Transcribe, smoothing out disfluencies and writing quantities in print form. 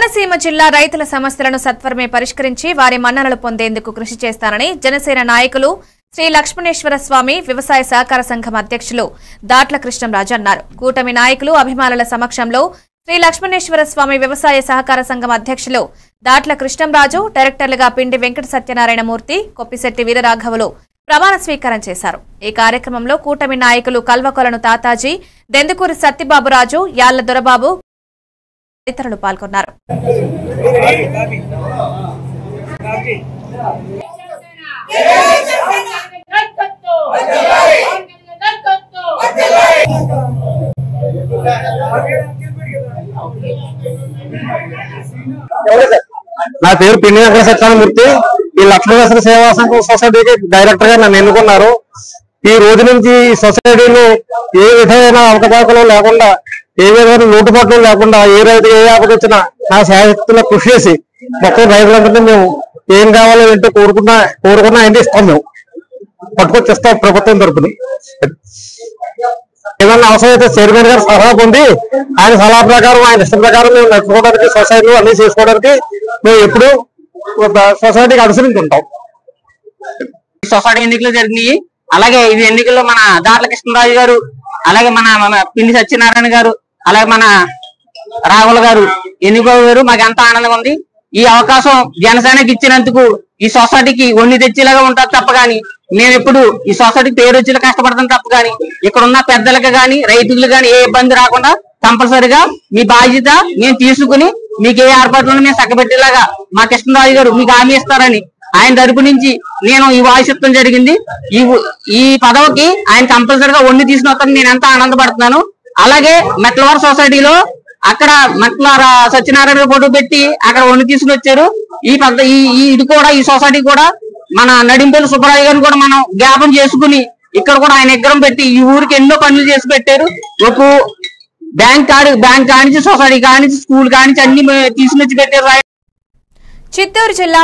కోనసీమ జిల్లా రైతుల సమస్యలను సత్వరమే పరిష్కరించి వారి మన్ననలు పొందేందుకు కృషి చేస్తానని జనసేన నాయకులు శ్రీ లక్ష్మణేశ్వర స్వామి వ్యవసాయ సహకార సంఘం అధ్యక్షులు దాట్ల కృష్ణంరాజు అన్నారు. కూటమి నాయకులు అభిమానుల సమక్షంలో శ్రీ లక్ష్మణేశ్వర స్వామి వ్యవసాయ సహకార సంఘం అధ్యక్షులు దాట్ల కృష్ణంరాజు, డైరెక్టర్లుగా పిండి వెంకట సత్యనారాయణమూర్తి, కొప్పిశెట్టి వీరరాఘవులు ప్రమాణ స్వీకారం చేశారు. ఈ కార్యక్రమంలో కూటమి నాయకులు కల్వకొలను తాతాజీ, దెందుకూరి సత్యబాబురాజు, యాళ్ల దొరబాబు తదితరులు పాల్గొన్నారు. నా పేరు పిండి వెంకట సత్యనారాయణమూర్తి. ఈ లక్ష్మీనరసింహ సేవా సంఘం సొసైటీకి డైరెక్టర్ గా నన్ను ఎన్నుకున్నారు. ఈ రోజు నుంచి ఈ సొసైటీలో ఏ విధమైన అవకతవకలు లేకుండా, ఏ విధమైన లోటుపాట్లు లేకుండా, ఏ రైతు ఏ ఆపద వచ్చినా నా శాయశక్తుల్లో కృషి చేసి మొత్తం రైతులందరినీ మేము ఏం కావాలో ఏంటో కోరుకున్నా ఆయన్ని ఇస్తాం. మేము పట్టుకొచ్చి ఇస్తాం ప్రభుత్వం తరఫున. ఏదన్నా అవసరం అయితే చైర్మన్ గారు సలహా పొంది ఆయన సలహా ప్రకారం, ఆయన ఇష్టం ప్రకారం మేము నడుచుకోవడానికి, సొసైటీలో అన్ని చేసుకోవడానికి మేము ఎప్పుడు సొసైటీకి అనుసరించి ఉంటాం. సొసైటీ ఎన్నికలు జరిగినాయి. అలాగే ఈ ఎన్నికల్లో మన దాట్ల కృష్ణరాజు గారు, అలాగే మన పిండి సత్యనారాయణ గారు, అలాగే మన రాఘవుల గారు ఎన్నికలు మాకు ఎంత ఆనందంగా ఉంది. ఈ అవకాశం జనసేనకి ఇచ్చినందుకు ఈ సొసైటీకి ఒన్ని తెచ్చేలాగా ఉంటారు తప్ప కానీ మేము ఎప్పుడు ఈ సొసైటీకి పేరు వచ్చేలా కష్టపడతాం తప్ప కానీ ఇక్కడ ఉన్న పెద్దలకు కానీ రైతులకు కానీ ఏ ఇబ్బంది రాకుండా కంపల్సరిగా మీ బాధ్యత మేము తీసుకుని మీకు ఏ ఏర్పాట్లను మేము చక్కబెట్టేలాగా మా కృష్ణరాజు గారు మీకు హామీ ఇస్తారని ఆయన తరపు నుంచి నేను ఈ వాయిస్ ఇవ్వడం జరిగింది. ఈ పదవికి ఆయన కంపల్సరిగా ఒన్ని తీసుకుని వస్తాను. నేను ఎంత ఆనందపడుతున్నాను. అలాగే మెట్లవారి సొసైటీలో అక్కడ మెట్ల సత్యనారాయణ ఫోటో పెట్టి అక్కడ ఒన్ని తీసుకుని వచ్చారు. ఇది కూడా ఈ సొసైటీ కూడా మన నడింపల్లి సుబ్బరాజు గారిని కూడా మనం జ్ఞాపం చేసుకుని ఇక్కడ కూడా ఆయన విగ్రహం పెట్టి ఈ ఊరికి ఎన్నో పనులు చేసి పెట్టారు. ఒక బ్యాంక్ కానించి, సొసైటీ కానించి, స్కూల్ కానించి అన్ని తీసుకొచ్చి పెట్టారు. చిత్తూరు జిల్లా